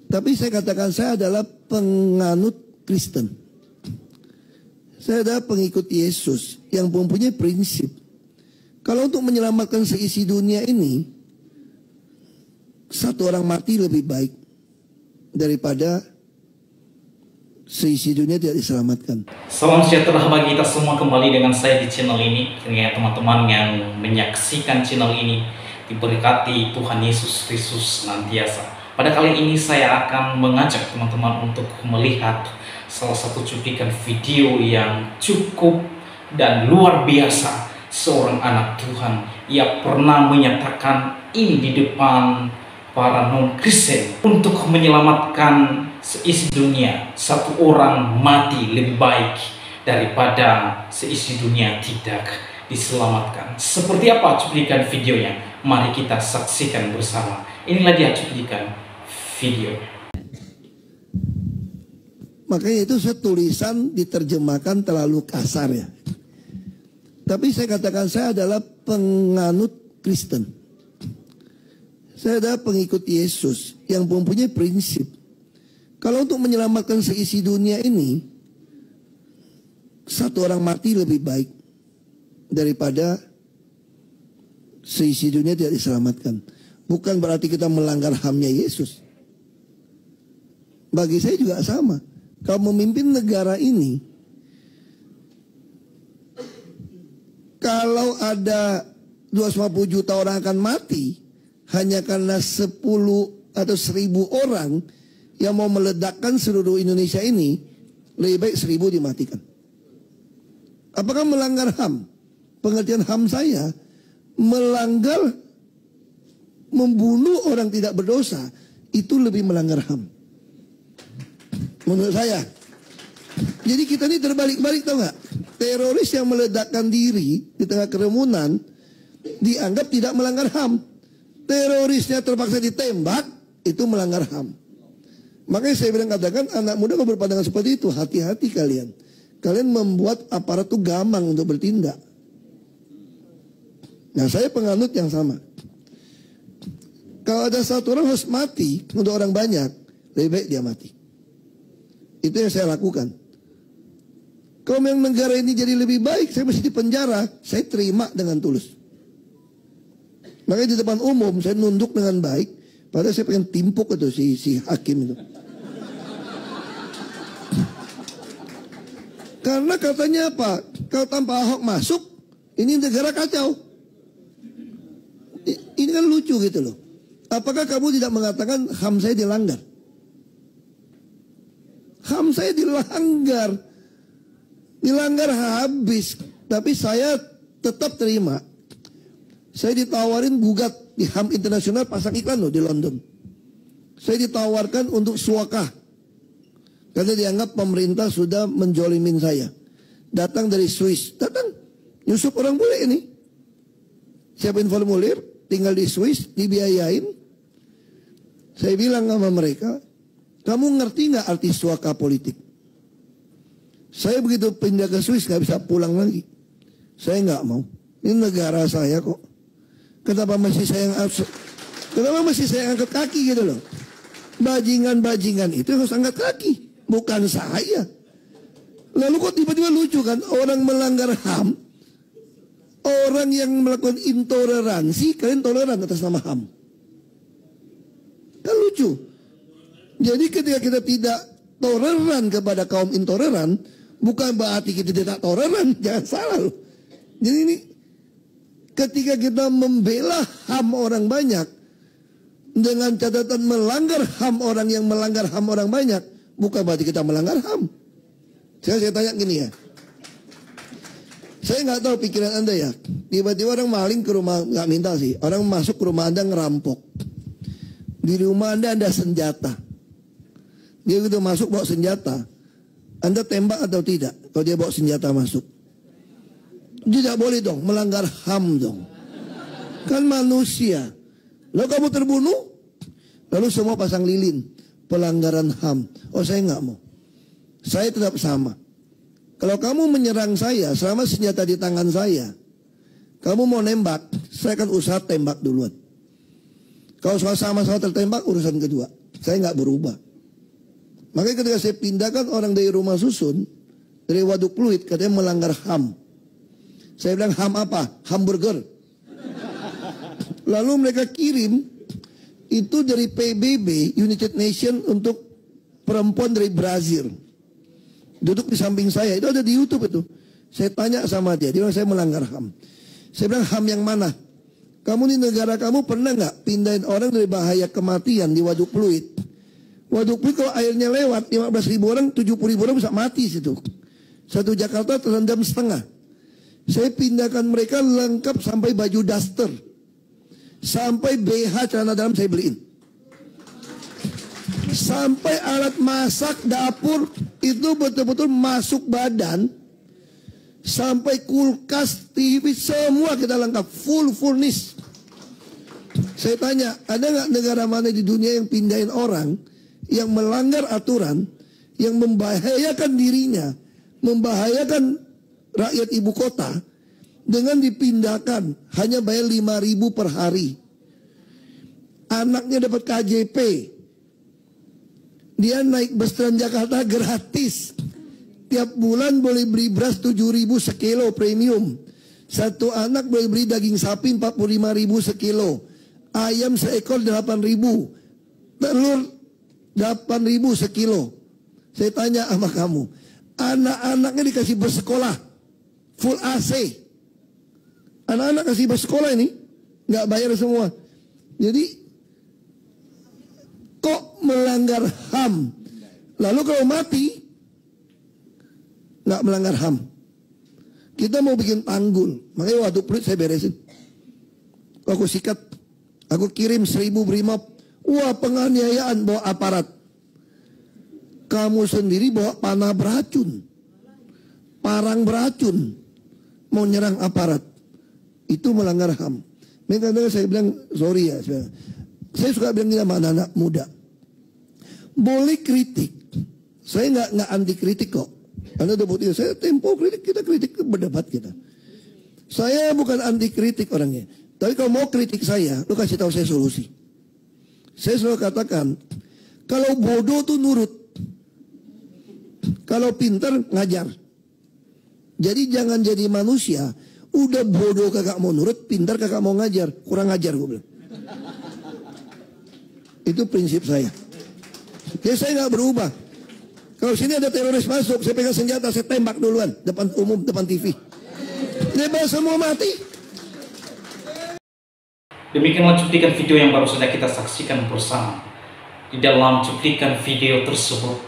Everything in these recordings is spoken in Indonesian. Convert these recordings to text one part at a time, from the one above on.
Tapi saya katakan saya adalah penganut Kristen. Saya adalah pengikut Yesus yang mempunyai prinsip. Kalau untuk menyelamatkan seisi dunia ini, satu orang mati lebih baik daripada seisi dunia tidak diselamatkan. Salam sejahtera bagi kita semua, kembali dengan saya di channel ini. Kiranya teman-teman yang menyaksikan channel ini diberkati Tuhan Yesus Kristus senantiasa. Pada kali ini saya akan mengajak teman-teman untuk melihat salah satu cuplikan video yang cukup dan luar biasa. Seorang anak Tuhan, ia pernah menyatakan ini di depan para non-Kristen, untuk menyelamatkan seisi dunia, satu orang mati lebih baik daripada seisi dunia tidak diselamatkan. Seperti apa cuplikan videonya? Mari kita saksikan bersama. Inilah dia cuplikan video. Makanya itu tulisan diterjemahkan terlalu kasar ya. Tapi saya katakan saya adalah penganut Kristen. Saya adalah pengikut Yesus yang mempunyai prinsip. Kalau untuk menyelamatkan seisi dunia ini, satu orang mati lebih baik daripada seisi dunia tidak diselamatkan. Bukan berarti kita melanggar HAM-nya Yesus. Bagi saya juga sama. Kalau memimpin negara ini, kalau ada 250 juta orang akan mati hanya karena 10 atau 1000 orang yang mau meledakkan seluruh Indonesia ini, lebih baik 1000 dimatikan. Apakah melanggar HAM? Pengertian HAM saya, melanggar, membunuh orang tidak berdosa, itu lebih melanggar HAM. Menurut saya. Jadi kita ini terbalik-balik, tahu nggak? Teroris yang meledakkan diri di tengah kerumunan dianggap tidak melanggar HAM. Terorisnya terpaksa ditembak, itu melanggar HAM. Makanya saya bilang, katakan anak muda kalau berpandangan seperti itu, hati-hati kalian. Kalian membuat aparat itu gampang untuk bertindak. Nah, saya penganut yang sama. Kalau ada satu orang harus mati untuk orang banyak, lebih baik dia mati. Itu yang saya lakukan. Kalau memang negara ini jadi lebih baik, saya mesti dipenjara, saya terima dengan tulus. Makanya di depan umum saya nunduk dengan baik, padahal saya pengen timpuk itu si hakim itu. Karena katanya apa? Kalau tanpa Ahok masuk, ini negara kacau. Ini kan lucu gitu loh. Apakah kamu tidak mengatakan HAM saya dilanggar? HAM saya dilanggar. Dilanggar habis. Tapi saya tetap terima. Saya ditawarin gugat di HAM internasional, pasang iklan loh di London. Saya ditawarkan untuk suaka. Karena dianggap pemerintah sudah menjolimin saya. Datang dari Swiss. Datang. Nyusup orang bule ini. Siapin formulir. Tinggal di Swiss. Dibiayain. Saya bilang sama mereka, kamu ngerti nggak arti suaka politik? Saya begitu pindah ke Swiss nggak bisa pulang lagi. Saya nggak mau. Ini negara saya kok. Kenapa masih saya angkat kaki gitu loh? Bajingan-bajingan itu harus angkat kaki, bukan saya. Lalu kok tiba-tiba lucu kan? Orang melanggar HAM, orang yang melakukan intoleransi, kalian toleran atas nama HAM. Kan lucu. Jadi ketika kita tidak toleran kepada kaum intoleran, bukan berarti kita tidak toleran. Jangan salah loh. Jadi ini ketika kita membela HAM orang banyak dengan catatan melanggar HAM orang yang melanggar HAM orang banyak, bukan berarti kita melanggar HAM. Saya tanya gini ya. Saya nggak tahu pikiran Anda ya. Tiba-tiba orang maling ke rumah, nggak minta sih. Orang masuk ke rumah Anda ngerampok. Di rumah Anda ada senjata. Dia gitu masuk bawa senjata. Anda tembak atau tidak kalau dia bawa senjata masuk? Tidak boleh dong, melanggar HAM dong. Kan manusia. Lalu kamu terbunuh? Lalu semua pasang lilin. Pelanggaran HAM. Oh, saya nggak mau. Saya tetap sama. Kalau kamu menyerang saya selama senjata di tangan saya, kamu mau nembak, saya akan usaha tembak duluan. Kalau sama-sama tertembak, urusan kedua. Saya nggak berubah. Makanya ketika saya pindahkan orang dari rumah susun, dari Waduk Pluit, katanya melanggar HAM. Saya bilang, HAM apa? Hamburger. Lalu mereka kirim itu dari PBB, United Nation, untuk perempuan dari Brazil. Duduk di samping saya, itu ada di YouTube itu. Saya tanya sama dia bilang saya melanggar HAM. Saya bilang, HAM yang mana? Kamu di negara kamu pernah nggak pindahin orang dari bahaya kematian di Waduk Pluit? Waduk Pluit kalau airnya lewat 15.000 orang, 70.000 orang bisa mati situ. Satu Jakarta terendam setengah. Saya pindahkan mereka lengkap sampai baju daster, sampai BH celana dalam saya beliin, sampai alat masak dapur itu betul-betul masuk badan, sampai kulkas, TV, semua kita lengkap, full furnish. Saya tanya, ada nggak negara mana di dunia yang pindahin orang yang melanggar aturan, yang membahayakan dirinya, membahayakan rakyat ibu kota, dengan dipindahkan hanya bayar 5.000 per hari. Anaknya dapat KJP, dia naik bus Transjakarta gratis. Tiap bulan boleh beli beras 7.000 sekilo premium. Satu anak boleh beli daging sapi 45.000 sekilo. Ayam seekor 8.000. Telur 8.000 sekilo. Saya tanya sama kamu, anak-anaknya dikasih bersekolah full AC. Anak-anak kasih bersekolah ini nggak bayar semua. Jadi kok melanggar HAM? Lalu kalau mati nggak melanggar HAM. Kita mau bikin tanggul, makanya Waduk Pluit saya beresin. Aku sikat, aku kirim 1.000 brimob. Wah, penganiayaan bawa aparat. Kamu sendiri bawa panah beracun, parang beracun, mau nyerang aparat. Itu melanggar HAM. Makanya saya bilang, sorry ya, saya suka bilang sama anak-anak muda, boleh kritik. Saya nggak anti kritik kok. Anda udah bukti, saya tempo kritik, kita kritik, berdebat kita. Saya bukan anti kritik orangnya. Tapi kalau mau kritik saya, lu kasih tahu saya solusi. Saya selalu katakan, kalau bodoh tuh nurut, kalau pintar ngajar. Jadi jangan jadi manusia, udah bodoh kagak mau nurut, pintar kagak mau ngajar, kurang ngajar gue bilang. Itu prinsip saya. Jadi saya nggak berubah. Kalau sini ada teroris masuk, saya pegang senjata, saya tembak duluan, depan umum, depan TV. Dia semua mati. Demikianlah cuplikan video yang baru saja kita saksikan bersama. Di dalam cuplikan video tersebut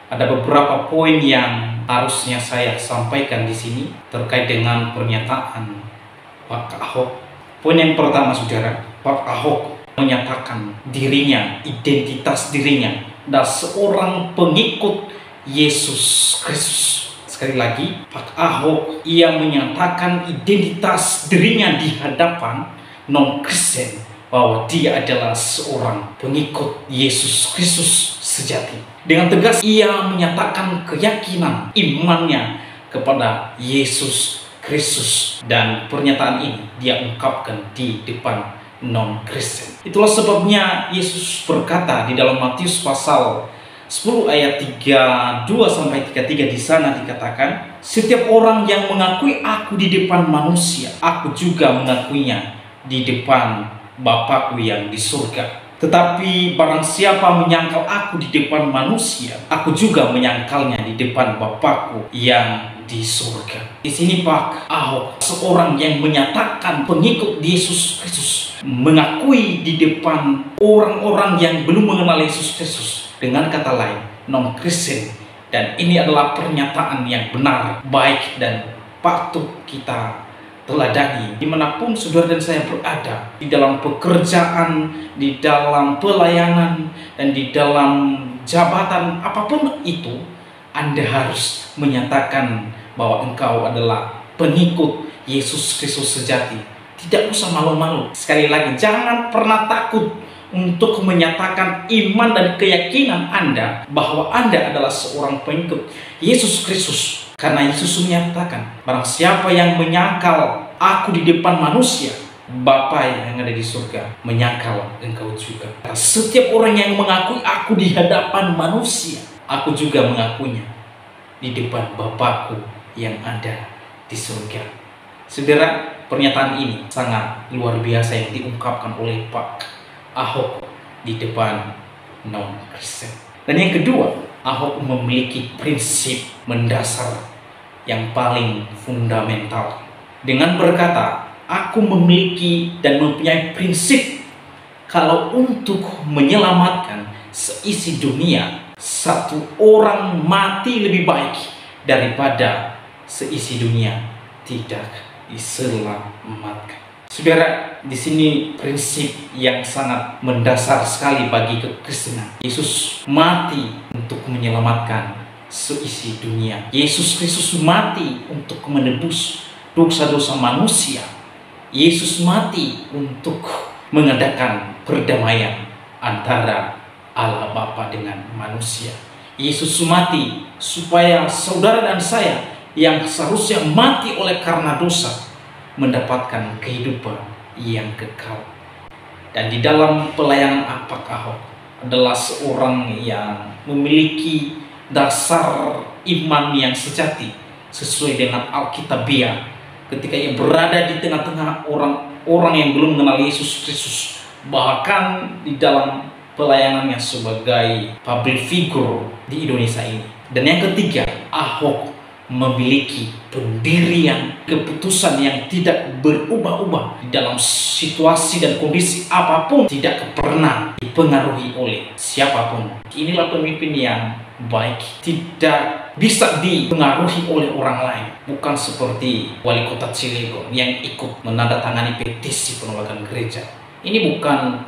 ada beberapa poin yang harusnya saya sampaikan di sini terkait dengan pernyataan Pak Ahok. Poin yang pertama, saudara, Pak Ahok menyatakan dirinya, identitas dirinya adalah seorang pengikut Yesus Kristus. Sekali lagi, Pak Ahok, ia menyatakan identitas dirinya di hadapan non-Kristen bahwa dia adalah seorang pengikut Yesus Kristus sejati. Dengan tegas ia menyatakan keyakinan imannya kepada Yesus Kristus, dan pernyataan ini dia ungkapkan di depan non-Kristen. Itulah sebabnya Yesus berkata di dalam Matius pasal 10 ayat 32-33, di sana dikatakan, setiap orang yang mengakui aku di depan manusia, aku juga mengakuinya di depan Bapakku yang di surga. Tetapi barang siapa menyangkal aku di depan manusia, aku juga menyangkalnya di depan Bapakku yang di surga. Di sini Pak Ahok, seorang yang menyatakan pengikut Yesus Kristus, mengakui di depan orang-orang yang belum mengenal Yesus Kristus, dengan kata lain non-Kristen. Dan ini adalah pernyataan yang benar, baik, dan patut kita teladani dimanapun saudara dan saya berada, di dalam pekerjaan, di dalam pelayanan, dan di dalam jabatan apapun itu. Anda harus menyatakan bahwa engkau adalah pengikut Yesus Kristus sejati. Tidak usah malu-malu. Sekali lagi, jangan pernah takut untuk menyatakan iman dan keyakinan Anda bahwa Anda adalah seorang pengikut Yesus Kristus. Karena Yesus menyatakan, barang siapa yang menyangkal aku di depan manusia, Bapa yang ada di surga menyangkal engkau juga. Setiap orang yang mengakui aku di hadapan manusia, aku juga mengakuinya di depan Bapakku yang ada di surga. Saudara, pernyataan ini sangat luar biasa yang diungkapkan oleh Pak Ahok di depan non-Kristen. Dan yang kedua, Ahok memiliki prinsip mendasar yang paling fundamental dengan berkata, aku memiliki dan mempunyai prinsip kalau untuk menyelamatkan seisi dunia, satu orang mati lebih baik daripada seisi dunia tidak diselamatkan. Saudara, di sini prinsip yang sangat mendasar sekali bagi kekristenan. Yesus mati untuk menyelamatkan seisi dunia. Yesus Kristus mati untuk menebus dosa-dosa manusia. Yesus mati untuk mengadakan perdamaian antara Allah Bapa dengan manusia. Yesus mati supaya saudara dan saya yang seharusnya mati oleh karena dosa mendapatkan kehidupan yang kekal. Dan di dalam pelayanan Pak Ahok adalah seorang yang memiliki dasar iman yang sejati sesuai dengan Alkitabiah. Ketika ia berada di tengah-tengah orang-orang yang belum mengenal Yesus Kristus, bahkan di dalam pelayanannya sebagai public figure di Indonesia ini. Dan yang ketiga, Ahok memiliki pendirian keputusan yang tidak berubah-ubah di dalam situasi dan kondisi apapun, tidak pernah dipengaruhi oleh siapapun. Inilah pemimpin yang baik, tidak bisa dipengaruhi oleh orang lain, bukan seperti wali kota Cilegon yang ikut menandatangani petisi penolakan gereja. Ini bukan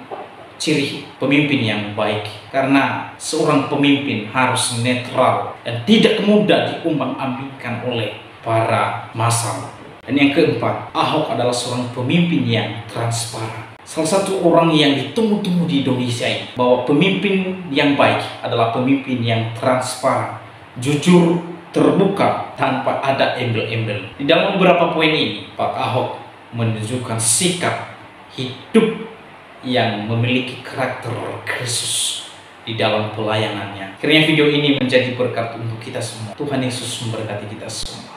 ciri pemimpin yang baik, karena seorang pemimpin harus netral dan tidak mudah diumbang-ambingkan oleh para massa. Dan yang keempat, Ahok adalah seorang pemimpin yang transparan. Salah satu orang yang ditunggu-tunggu di Indonesia ini, bahwa pemimpin yang baik adalah pemimpin yang transparan, jujur, terbuka, tanpa ada embel-embel. Di dalam beberapa poin ini, Pak Ahok menunjukkan sikap hidup yang memiliki karakter Kristus di dalam pelayanannya. Kiranya video ini menjadi berkat untuk kita semua. Tuhan Yesus memberkati kita semua.